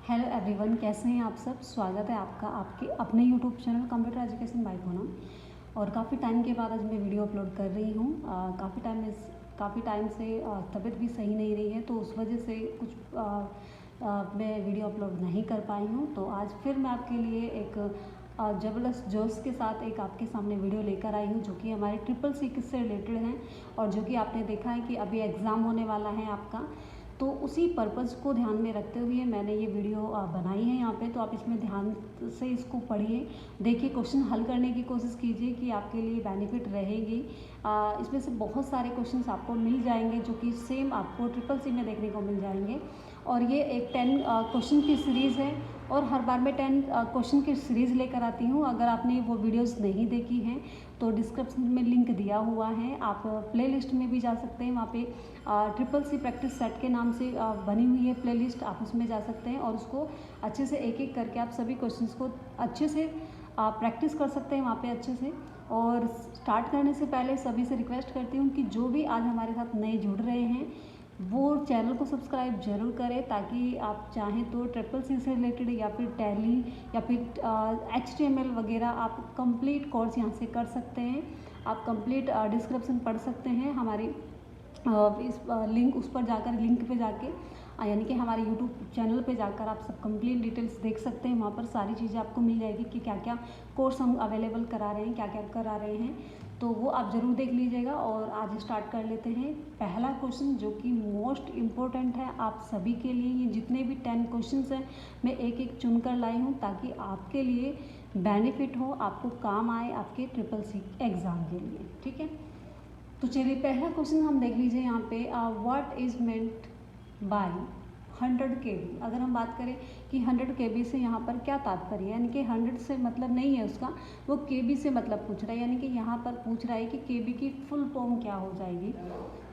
Hello everyone, कैसे हैं आप सब। स्वागत है आपका आपके अपने YouTube channel computer education by Poonam. और काफ़ी टाइम के बाद आज मैं वीडियो अपलोड कर रही हूँ। काफ़ी टाइम से तबीयत भी सही नहीं रही है, तो उस वजह से कुछ मैं वीडियो अपलोड नहीं कर पाई हूँ। तो आज फिर मैं आपके लिए एक ज़बरदस्त जोश के साथ एक आपके सामने वीडियो लेकर आई हूँ, जो कि हमारे ट्रिपल सी से रिलेटेड हैं और जो कि आपने देखा है कि अभी एग्ज़ाम होने वाला है आपका। तो उसी पर्पज़ को ध्यान में रखते हुए मैंने ये वीडियो बनाई है यहाँ पे। तो आप इसमें ध्यान से इसको पढ़िए, देखिए, क्वेश्चन हल करने की कोशिश कीजिए कि आपके लिए बेनिफिट रहेगी। इसमें से बहुत सारे क्वेश्चंस आपको मिल जाएंगे जो कि सेम आपको ट्रिपल सी में देखने को मिल जाएंगे। और ये एक 10 क्वेश्चन की सीरीज़ है और हर बार मैं 10 क्वेश्चन की सीरीज़ लेकर आती हूँ। अगर आपने वो वीडियोस नहीं देखी हैं तो डिस्क्रिप्शन में लिंक दिया हुआ है, आप प्लेलिस्ट में भी जा सकते हैं। वहाँ पे ट्रिपल सी प्रैक्टिस सेट के नाम से बनी हुई है प्लेलिस्ट, आप उसमें जा सकते हैं और उसको अच्छे से एक एक करके आप सभी क्वेश्चंस को अच्छे से प्रैक्टिस कर सकते हैं वहाँ पे अच्छे से। और स्टार्ट करने से पहले सभी से रिक्वेस्ट करती हूँ कि जो भी आज हमारे साथ नए जुड़ रहे हैं वो चैनल को सब्सक्राइब जरूर करें, ताकि आप चाहें तो ट्रिपल सी से रिलेटेड या फिर टैली या फिर HTML वगैरह आप कंप्लीट कोर्स यहाँ से कर सकते हैं। आप कंप्लीट डिस्क्रिप्शन पढ़ सकते हैं हमारी इस लिंक उस पर जाकर लिंक पे जाके यानी कि हमारे यूट्यूब चैनल पे जाकर आप सब कंप्लीट डिटेल्स देख सकते हैं। वहाँ पर सारी चीज़ें आपको मिल जाएगी कि क्या क्या कोर्स हम अवेलेबल करा रहे हैं, क्या क्या करा रहे हैं, तो वो आप ज़रूर देख लीजिएगा। और आज स्टार्ट कर लेते हैं। पहला क्वेश्चन जो कि मोस्ट इम्पोर्टेंट है आप सभी के लिए, ये जितने भी 10 क्वेश्चन हैं मैं एक एक चुन कर लाई हूँ ताकि आपके लिए बेनिफिट हो, आपको काम आए आपके ट्रिपल सी एग्ज़ाम के लिए। ठीक है, तो चलिए पहला क्वेश्चन हम देख लीजिए यहाँ पे। What is meant by 100 KB। अगर हम बात करें कि 100 KB से यहाँ पर क्या तात्पर्य है, यानी कि 100 से मतलब नहीं है उसका, वो KB से मतलब पूछ रहा है। यानी कि यहाँ पर पूछ रहा है कि KB की फुल फॉर्म क्या हो जाएगी।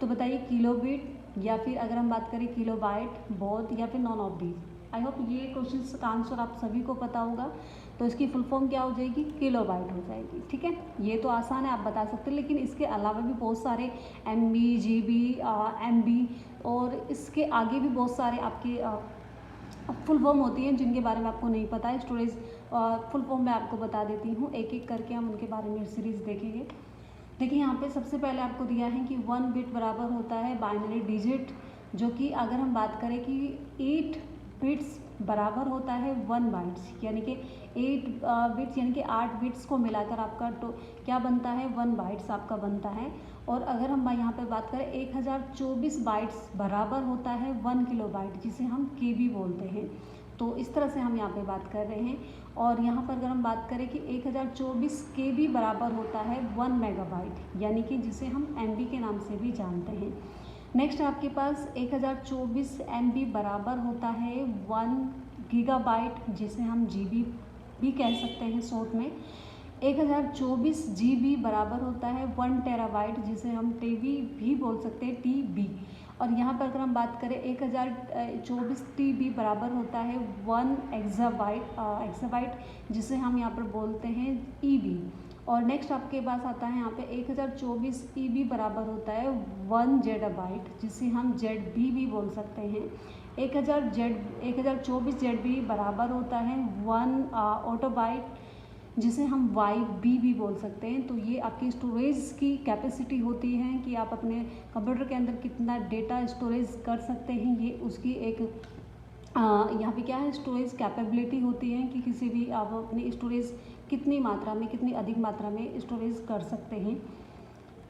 तो बताइए, किलोबिट या फिर अगर हम बात करें किलोबाइट, बोथ या फिर none of these. I hope ये क्वेश्चन का आंसर आप सभी को पता होगा। तो इसकी फुल फॉर्म क्या हो जाएगी, किलोबाइट हो जाएगी। ठीक है, ये तो आसान है, आप बता सकते हैं। लेकिन इसके अलावा भी बहुत सारे MB, GB, MB और इसके आगे भी बहुत सारे आपके फुल फॉर्म होती हैं जिनके बारे में आपको नहीं पता है। स्टोरेज फुल फॉर्म मैं आपको बता देती हूँ, एक एक करके हम उनके बारे में सीरीज़ देखेंगे। देखिए यहाँ पे सबसे पहले आपको दिया है कि 1 बिट बराबर होता है बाइनरी डिजिट, जो कि अगर हम बात करें कि 8 बिट्स बराबर होता है 1 बाइट्स, यानी कि 8 बिट्स यानी कि 8 बिट्स को मिलाकर आपका क्या बनता है, 1 बाइट्स आपका बनता है। और अगर हम यहाँ पे बात करें 1024 बाइट्स बराबर होता है 1 किलोबाइट, जिसे हम KB बोलते हैं। तो इस तरह से हम यहाँ पे बात कर रहे हैं। और यहाँ पर अगर हम बात करें कि 1024 KB बराबर होता है 1 मेगाबाइट, यानी कि जिसे हम MB के नाम से भी जानते हैं। नेक्स्ट आपके पास 1024 MB बराबर होता है 1 गीगाबाइट, जिसे हम GB भी कह सकते हैं शॉर्ट में। 1024 GB बराबर होता है 1 टेराबाइट, जिसे हम TB भी बोल सकते हैं, TB। और यहाँ पर अगर हम बात करें 1024 TB बराबर होता है 1 एक्साबाइट, जिसे हम यहाँ पर बोलते हैं EB। और नेक्स्ट आपके पास आता है यहाँ पे 1024 EB बराबर होता है 1 जेडाबाइट, जिसे हम ZB भी बोल सकते हैं। 1024 ZB बराबर होता है 1 ऑटोबाइट, जिसे हम YB भी बोल सकते हैं। तो ये आपकी स्टोरेज की कैपेसिटी होती है कि आप अपने कंप्यूटर के अंदर कितना डेटा स्टोरेज कर सकते हैं, ये उसकी एक यहाँ पे क्या है, स्टोरेज कैपेबिलिटी होती है कि किसी भी आप अपनी स्टोरेज कितनी मात्रा में, कितनी अधिक मात्रा में स्टोरेज कर सकते हैं।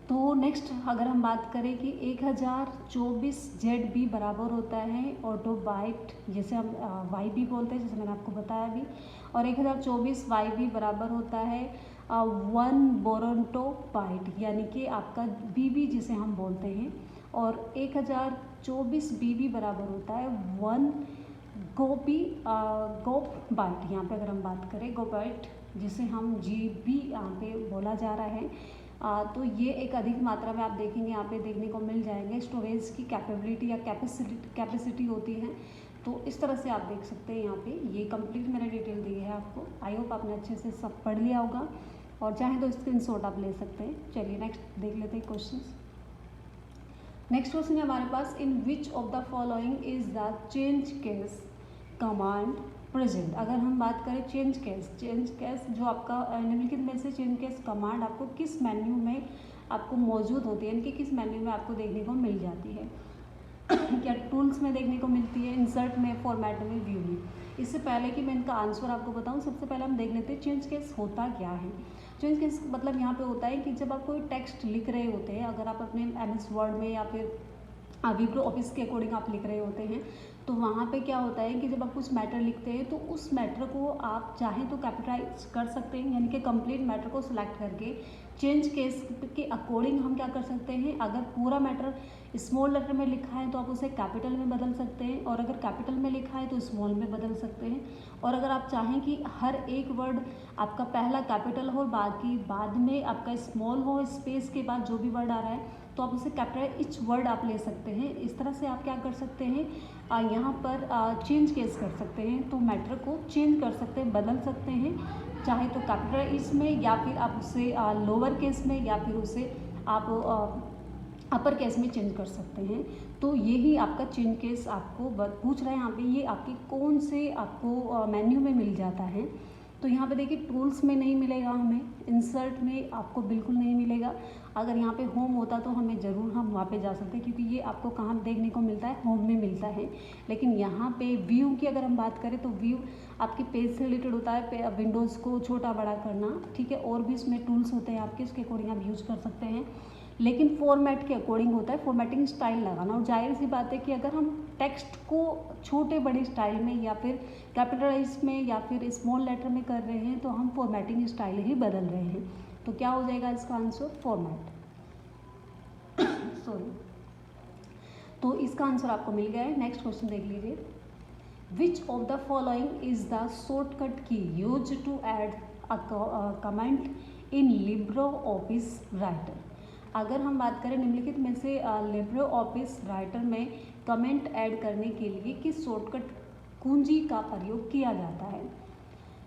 तो नेक्स्ट अगर हम बात करें कि 1024 ZB बराबर होता है ऑटोबाइट, जिसे हम YB बोलते हैं, जैसे मैंने आपको बताया अभी। और 1024 YB बराबर होता है 1 बोरोटोबाइट, यानी कि आपका BB जिसे हम बोलते हैं। और 1024 BB बराबर होता है 1 गोप बाइट। यहाँ पे अगर हम बात करें गोबाइट, जिसे हम GB यहाँ पे बोला जा रहा है। तो ये एक अधिक मात्रा में आप देखेंगे यहाँ पे देखने को मिल जाएंगे, स्टोरेज की कैपेबिलिटी या कैपेसिटी होती है। तो इस तरह से आप देख सकते हैं यहाँ पे, ये कंप्लीट मैंने डिटेल दी है आपको। आई होप आपने अच्छे से सब पढ़ लिया होगा, और चाहे तो स्क्रीनशॉट आप ले सकते हैं। चलिए नेक्स्ट देख लेते हैं क्वेश्चन। नेक्स्ट क्वेश्चन है हमारे पास, in which of the following is the change case command present. अगर हम बात करें चेंज केस जो आपका निम्नलिखित में से चेंज केस कमांड आपको किस मेन्यू में आपको मौजूद होती है, यानी कि किस मेन्यू में आपको देखने को मिल जाती है। क्या टूल्स में देखने को मिलती है, इंसर्ट में, फॉर्मेट में, व्यू में। इससे पहले कि मैं इनका आंसर आपको बताऊं, सबसे पहले हम देख लेते हैं चेंज केस होता क्या है। चेंज केस मतलब यहाँ पे होता है कि जब आप कोई टेक्स्ट लिख रहे होते हैं, अगर आप अपने MS वर्ड में या फिर विप्रो ऑफिस के अकॉर्डिंग आप लिख रहे होते हैं, तो वहाँ पे क्या होता है कि जब आप कुछ मैटर लिखते हैं तो उस मैटर को आप चाहें तो कैपिटलाइज कर सकते हैं, यानी कि कंप्लीट मैटर को सिलेक्ट करके चेंज केस के अकॉर्डिंग हम क्या कर सकते हैं, अगर पूरा मैटर स्मॉल लेटर में लिखा है तो आप उसे कैपिटल में बदल सकते हैं, और अगर कैपिटल में लिखा है तो स्मॉल में बदल सकते हैं। और अगर आप चाहें कि हर एक वर्ड आपका पहला कैपिटल हो, बाकी बाद में आपका स्मॉल हो, स्पेस के बाद जो भी वर्ड आ रहा है तो आप उसे कैपिटल ईच वर्ड आप ले सकते हैं। इस तरह से आप क्या कर सकते हैं, यहाँ पर चेंज केस कर सकते हैं, तो मैटर को चेंज कर सकते हैं, बदल सकते हैं, चाहे तो कैपिटल इसमें या फिर आप उसे लोअर केस में या फिर उसे आप अपर केस में चेंज कर सकते हैं। तो यही आपका चेंज केस आपको पूछ रहा है यहाँ पे, ये आपके कौन से आपको मेन्यू में मिल जाता है। तो यहाँ पे देखिए टूल्स में नहीं मिलेगा हमें, इंसर्ट में आपको बिल्कुल नहीं मिलेगा। अगर यहाँ पे होम होता तो हमें ज़रूर हम वहाँ पे जा सकते हैं, क्योंकि ये आपको कहाँ देखने को मिलता है, होम में मिलता है। लेकिन यहाँ पे व्यू की अगर हम बात करें तो व्यू आपके पेज से रिलेटेड होता है, विंडोज़ को छोटा बड़ा करना, ठीक है, और भी इसमें टूल्स होते हैं आपके, इसके अकॉर्डिंग आप यूज़ कर सकते हैं। लेकिन फॉर्मेट के अकॉर्डिंग होता है, फॉर्मेटिंग स्टाइल लगाना। और जाहिर सी बात है कि अगर हम टेक्स्ट को छोटे बड़े स्टाइल में या फिर कैपिटलाइज में या फिर स्मॉल लेटर में कर रहे हैं तो हम फॉर्मेटिंग स्टाइल ही बदल रहे हैं। तो क्या हो जाएगा इसका आंसर, फॉर्मेट। सॉरी, तो इसका आंसर आपको मिल गया है। नेक्स्ट क्वेश्चन देख लीजिए, which of the following is the shortcut key use to add a comment in LibreOffice Writer. अगर हम बात करें निम्नलिखित में से लिब्रो ऑफिस राइटर में कमेंट ऐड करने के लिए किस शॉर्टकट कुंजी का प्रयोग किया जाता है।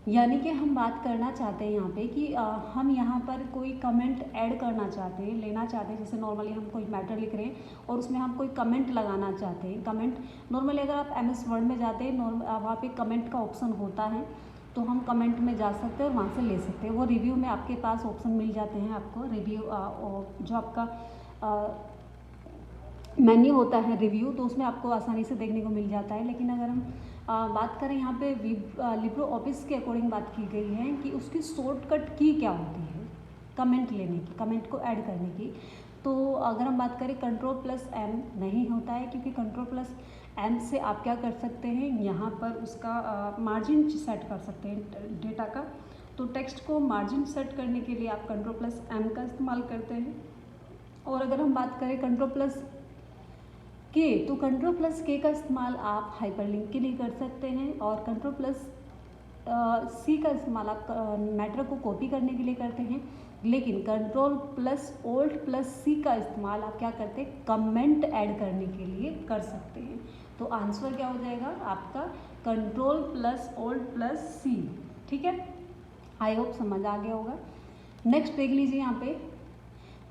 यानी कि हम बात करना चाहते हैं यहाँ पे कि हम यहाँ पर कोई कमेंट ऐड करना चाहते हैं, लेना चाहते हैं। जैसे नॉर्मली हम कोई मैटर लिख रहे हैं और उसमें हम कोई कमेंट लगाना चाहते हैं। कमेंट नॉर्मली अगर आप MS वर्ड में जाते हैं, वहाँ पे कमेंट का ऑप्शन होता है, तो हम कमेंट में जा सकते हैं और वहाँ से ले सकते हैं। वो रिव्यू में आपके पास ऑप्शन मिल जाते हैं आपको, रिव्यू जो आपका मेन्यू होता है रिव्यू, तो उसमें आपको आसानी से देखने को मिल जाता है। लेकिन अगर हम बात करें यहाँ पे लिब्रो ऑफिस के अकॉर्डिंग बात की गई है कि उसकी शॉर्टकट की क्या होती है कमेंट लेने की, कमेंट को ऐड करने की। तो अगर हम बात करें Ctrl+M नहीं होता है, क्योंकि Ctrl+M से आप क्या कर सकते हैं, यहाँ पर उसका मार्जिन सेट कर सकते हैं डेटा का। तो टेक्स्ट को मार्जिन सेट करने के लिए आप Ctrl+M का इस्तेमाल करते हैं। और अगर हम बात करें Ctrl+K, तो Ctrl+K का इस्तेमाल आप हाइपरलिंक के लिए कर सकते हैं, और Ctrl+C का इस्तेमाल आप मैटर को कॉपी करने के लिए करते हैं। लेकिन Ctrl+Alt+C का इस्तेमाल आप क्या करते हैं, कमेंट ऐड करने के लिए कर सकते हैं। तो आंसर क्या हो जाएगा आपका Ctrl+Alt+C। ठीक है, आई होप समझ आ गया होगा। नेक्स्ट देख लीजिए यहाँ पे,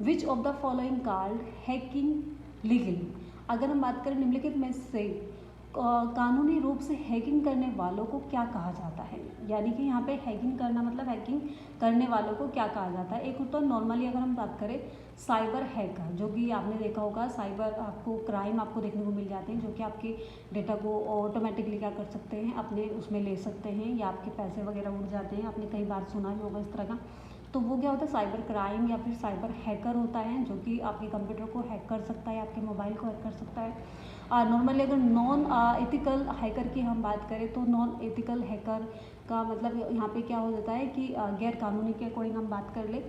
which of the following called hacking legally. अगर हम बात करें निम्नलिखित में से कानूनी रूप से हैकिंग करने वालों को क्या कहा जाता है। यानी कि यहाँ पे हैकिंग करना मतलब हैकिंग करने वालों को क्या कहा जाता है। एक होता है नॉर्मली अगर हम बात करें साइबर हैकर, जो कि आपने देखा होगा, साइबर आपको क्राइम आपको देखने को मिल जाते हैं, जो कि आपके डेटा को ऑटोमेटिकली क्या कर सकते हैं, अपने उसमें ले सकते हैं, या आपके पैसे वगैरह उड़ जाते हैं। आपने कई बार सुना ही होगा इस तरह का। तो वो क्या होता है, साइबर क्राइम या फिर साइबर हैकर होता है, जो कि आपके कंप्यूटर को हैक कर सकता है, आपके मोबाइल को हैक कर सकता है। नॉर्मली अगर नॉन एथिकल हैकर की हम बात करें, तो नॉन एथिकल हैकर का मतलब यहाँ पे क्या हो जाता है कि गैर कानूनी के अकॉर्डिंग हम बात कर ले।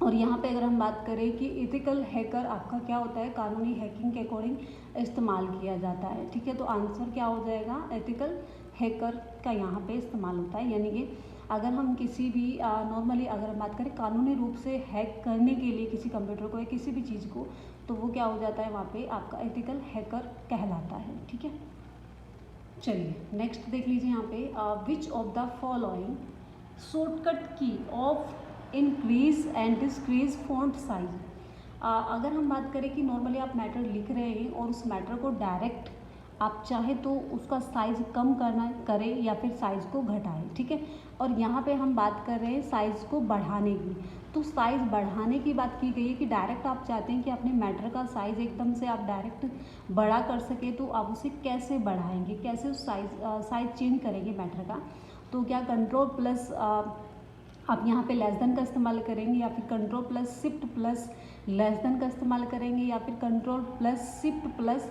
और यहाँ पे अगर हम बात करें कि एथिकल हैकर आपका क्या होता है, कानूनी हैकिंग के अकॉर्डिंग इस्तेमाल किया जाता है। ठीक है, तो आंसर क्या हो जाएगा, एथिकल हैकर का यहाँ पे इस्तेमाल होता है। यानी कि अगर हम किसी भी नॉर्मली अगर हम बात करें कानूनी रूप से हैक करने के लिए किसी कंप्यूटर को या किसी भी चीज़ को, तो वो क्या हो जाता है, वहाँ पे आपका एथिकल हैकर कहलाता है। ठीक है, चलिए नेक्स्ट देख लीजिए यहाँ पे, which of the following shortcut key of increase and decrease font size. अगर हम बात करें कि नॉर्मली आप मैटर लिख रहे हैं और उस मैटर को डायरेक्ट आप चाहे तो उसका साइज़ कम करना करें या फिर साइज़ को घटाएं, ठीक है। और यहाँ पे हम बात कर रहे हैं साइज़ को बढ़ाने की। तो साइज़ बढ़ाने की बात की गई है कि डायरेक्ट आप चाहते हैं कि अपने मैटर का साइज़ एकदम से आप डायरेक्ट बड़ा कर सके, तो आप उसे कैसे बढ़ाएंगे, कैसे उस साइज़ चेंज करेंगे मैटर का। तो क्या कंट्रोल प्लस आप यहाँ पे लेस देन का इस्तेमाल करेंगे, या फिर control plus shift plus less than का इस्तेमाल करेंगे, या फिर कंट्रोल प्लस शिफ्ट प्लस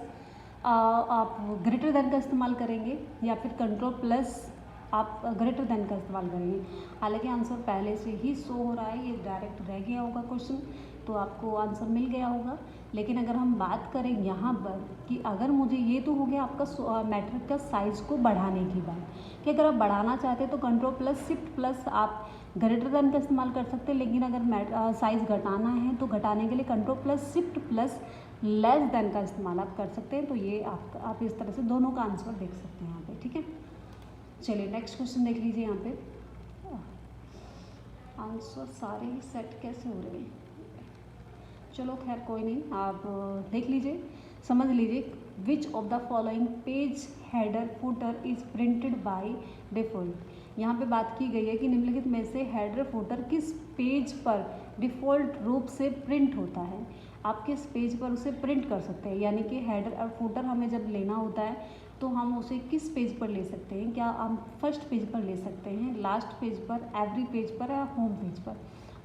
आप ग्रेटर देन का इस्तेमाल करेंगे, या फिर कंट्रोल प्लस आप ग्रेटर देन का इस्तेमाल करेंगे। हालांकि आंसर पहले से ही शो हो रहा है, ये डायरेक्ट रह गया होगा क्वेश्चन, तो आपको आंसर मिल गया होगा। लेकिन अगर हम बात करें यहाँ पर कि अगर मुझे, ये तो हो गया आपका मैट्रिक का साइज़ को बढ़ाने की बात, कि अगर आप बढ़ाना चाहते हैं तो कंट्रोल प्लस शिफ्ट प्लस आप ग्रेटर देन का इस्तेमाल कर सकते हैं। लेकिन अगर साइज़ घटाना है तो घटाने के लिए control plus shift plus less than का इस्तेमाल आप कर सकते हैं। तो ये आप इस तरह से दोनों का आंसर देख सकते हैं यहाँ पे, ठीक है। चलिए नेक्स्ट क्वेश्चन देख लीजिए। यहाँ पे आंसर सारे ही सेट कैसे हो रहे हैं, चलो खैर कोई नहीं, आप देख लीजिए, समझ लीजिए। Which of the following page header footer is printed by default. यहाँ पे बात की गई है कि निम्नलिखित में से हेडर फुटर किस पेज पर डिफ़ॉल्ट रूप से प्रिंट होता है। आप किस पेज पर उसे प्रिंट कर सकते हैं, यानी कि हेडर और फुटर हमें जब लेना होता है तो हम उसे किस पेज पर ले सकते हैं। क्या हम फर्स्ट पेज पर ले सकते हैं, लास्ट पेज पर, एवरी पेज पर, या होम पेज पर।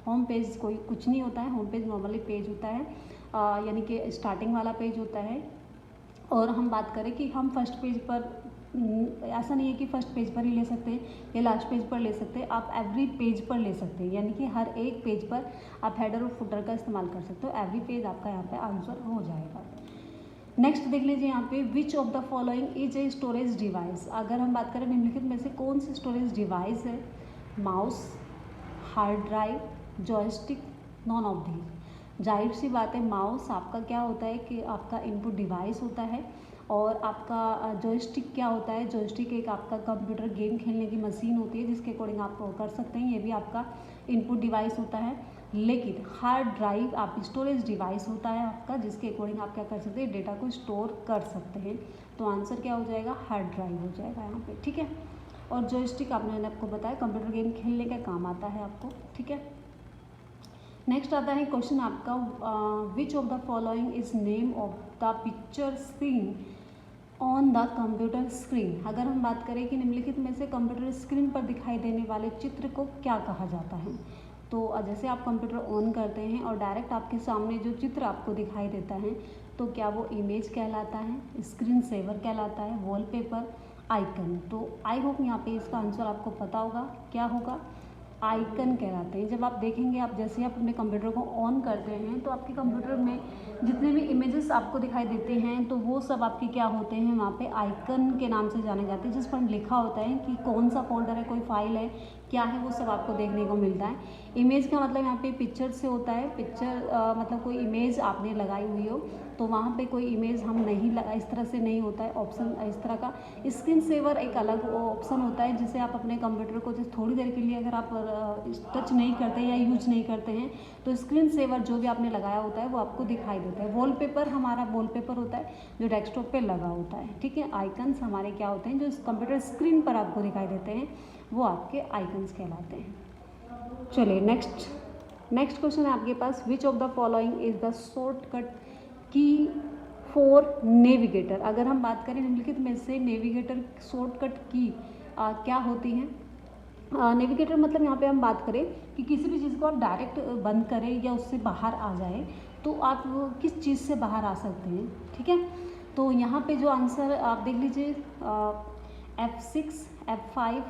होम पेज कोई कुछ नहीं होता है, होम पेज नॉर्मली पेज होता है, यानी कि स्टार्टिंग वाला पेज होता है। और हम बात करें कि हम फर्स्ट पेज पर, ऐसा नहीं है कि फर्स्ट पेज पर ही ले सकते हैं या लास्ट पेज पर ले सकते हैं, आप एवरी पेज पर ले सकते हैं, यानी कि हर एक पेज पर आप हेडर और फुटर का इस्तेमाल कर सकते हो। एवरी पेज आपका यहाँ पे आंसर हो जाएगा। नेक्स्ट देख लीजिए यहाँ पे, which of the following is a storage device. अगर हम बात करें निम्नलिखित में से कौन सी स्टोरेज डिवाइस है, mouse, hard drive, joystick, none of the. जाहिर सी बात है, माउस आपका क्या होता है कि आपका इनपुट डिवाइस होता है, और आपका जॉयस्टिक क्या होता है, जॉयस्टिक एक आपका कंप्यूटर गेम खेलने की मशीन होती है जिसके अकॉर्डिंग आप कर सकते हैं, ये भी आपका इनपुट डिवाइस होता है। लेकिन हार्ड ड्राइव आप स्टोरेज डिवाइस होता है आपका, जिसके अकॉर्डिंग आप क्या कर सकते हैं, डेटा को स्टोर कर सकते हैं। तो आंसर क्या हो जाएगा, हार्ड ड्राइव हो जाएगा यहाँ पे, ठीक है। और जॉयस्टिक मैंने आपको बताया कंप्यूटर गेम खेलने का काम आता है आपको, ठीक है। नेक्स्ट आता है क्वेश्चन आपका, which of the following is name of the picture seen on the computer screen. अगर हम बात करें कि निम्नलिखित में से कंप्यूटर स्क्रीन पर दिखाई देने वाले चित्र को क्या कहा जाता है। तो जैसे आप कंप्यूटर ऑन करते हैं और डायरेक्ट आपके सामने जो चित्र आपको दिखाई देता है, तो क्या वो इमेज कहलाता है, स्क्रीन सेवर कहलाता है, वॉलपेपर, आइकन। तो आई होप यहाँ पे इसका आंसर आपको पता होगा, क्या होगा, आइकन कहलाते हैं। जब आप देखेंगे, आप जैसे ही आप अपने कंप्यूटर को ऑन करते हैं तो आपके कंप्यूटर में जितने भी इमेजेस आपको दिखाई देते हैं तो वो सब आपके क्या होते हैं, वहाँ पे आइकन के नाम से जाने जाते हैं, जिस पर लिखा होता है कि कौन सा फोल्डर है, कोई फाइल है, क्या है, वो सब आपको देखने को मिलता है। इमेज का मतलब यहाँ पे पिक्चर से होता है, पिक्चर मतलब कोई इमेज आपने लगाई हुई हो, तो वहाँ पे कोई इमेज हम नहीं इस तरह से नहीं होता है ऑप्शन इस तरह का। स्क्रीन सेवर एक अलग ऑप्शन होता है, जिसे आप अपने कंप्यूटर को जैसे थोड़ी देर के लिए अगर आप टच नहीं करते या यूज नहीं करते हैं तो स्क्रीन सेवर जो भी आपने लगाया होता है वो आपको दिखाई देता है। वॉलपेपर हमारा वॉलपेपर होता है जो डेस्कटॉप पे लगा होता है, ठीक है। आइकन्स हमारे क्या होते हैं, जो कंप्यूटर स्क्रीन पर आपको दिखाई देते हैं, वो आपके आइकन्स कहलाते हैं। चलिए नेक्स्ट क्वेश्चन है आपके पास, which of the following is the shortcut key for navigator. अगर हम बात करें निम्नलिखित में से नेविगेटर शॉर्टकट की क्या होती हैं। नेविगेटर मतलब यहाँ पे हम बात करें कि किसी भी चीज़ को आप डायरेक्ट बंद करें या उससे बाहर आ जाए तो आप किस चीज़ से बाहर आ सकते हैं, ठीक है। तो यहाँ पे जो आंसर आप देख लीजिए, F6, F5,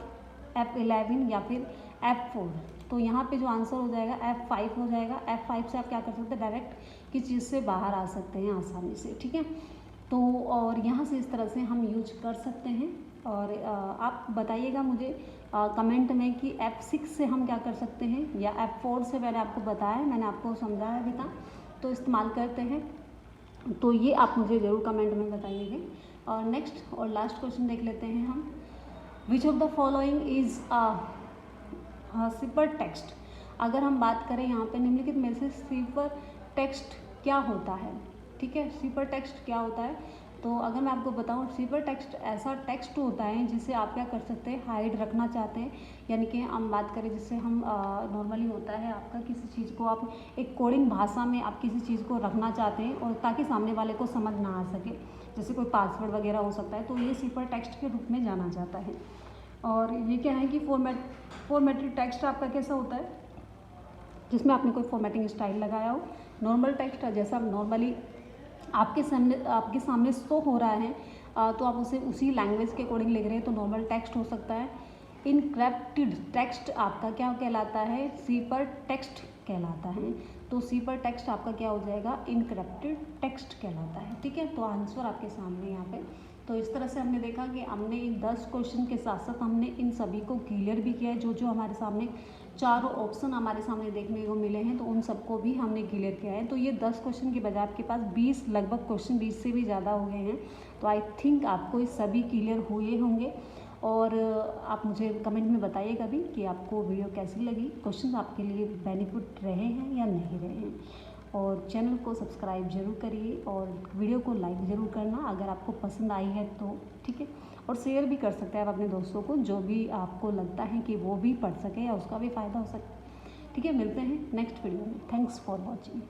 F11 या फिर F4। तो यहाँ पे जो आंसर हो जाएगा F5 हो जाएगा। F5 से आप क्या कर सकते हैं, डायरेक्ट किस चीज़ से बाहर आ सकते हैं आसानी से, ठीक है। तो और यहाँ से इस तरह से हम यूज कर सकते हैं। और आप बताइएगा मुझे कमेंट में कि F6 से हम क्या कर सकते हैं, या F4 से मैंने आपको बताया, मैंने आपको समझाया भी था, तो इस्तेमाल करते हैं। तो ये आप मुझे ज़रूर कमेंट में बताइएगा। और नेक्स्ट और लास्ट क्वेश्चन देख लेते हैं हम, विच of the following is sipper text. अगर हम बात करें यहाँ पे निम्नलिखित में से सिपर टेक्स्ट क्या होता है, ठीक है। सिपर टेक्स्ट क्या होता है, तो अगर मैं आपको बताऊँ, सीपर टेक्स्ट ऐसा टेक्स्ट होता है जिसे आप क्या कर सकते हैं, हाइड रखना चाहते हैं, यानी कि हम बात करें जिससे हम नॉर्मली होता है आपका किसी चीज़ को आप एक कोडिंग भाषा में आप किसी चीज़ को रखना चाहते हैं और ताकि सामने वाले को समझ ना आ सके, जैसे कोई पासवर्ड वगैरह हो सकता है, तो ये सीपर टेक्स्ट के रूप में जाना जाता है। और ये क्या है कि फॉर्मेटेड टेक्स्ट आपका कैसा होता है, जिसमें आपने कोई फॉर्मेटिंग स्टाइल लगाया हो। नॉर्मल टेक्स्ट जैसा नॉर्मली आपके सामने शो हो रहा है, तो आप उसे उसी लैंग्वेज के अकॉर्डिंग लिख रहे हैं, तो नॉर्मल टेक्स्ट हो सकता है। इनक्रिप्टेड टेक्स्ट आपका क्या कहलाता है, सीपर टेक्स्ट कहलाता है। तो सीपर टेक्स्ट आपका क्या हो जाएगा, इनक्रिप्टेड टेक्स्ट कहलाता है। ठीक है, तो आंसर आपके सामने यहाँ पे। तो इस तरह से हमने देखा कि हमने इन 10 क्वेश्चन के साथ साथ हमने इन सभी को क्लियर भी किया है। जो जो हमारे सामने चारों ऑप्शन हमारे सामने देखने को मिले हैं, तो उन सबको भी हमने क्लियर किया है। तो ये 10 क्वेश्चन के बजाय आपके पास 20 लगभग क्वेश्चन 20 से भी ज़्यादा हो गए हैं। तो आई थिंक आपको ये सभी क्लियर हुए होंगे। और आप मुझे कमेंट में बताइएगा भी कि आपको वीडियो कैसी लगी, क्वेश्चन आपके लिए बेनिफिट रहे हैं या नहीं रहे हैं। और चैनल को सब्सक्राइब ज़रूर करिए और वीडियो को लाइक ज़रूर करना अगर आपको पसंद आई है तो। ठीक है, और शेयर भी कर सकते हैं आप अपने दोस्तों को, जो भी आपको लगता है कि वो भी पढ़ सके या उसका भी फ़ायदा हो सके। ठीक है, मिलते हैं नेक्स्ट वीडियो में। Thanks for watching.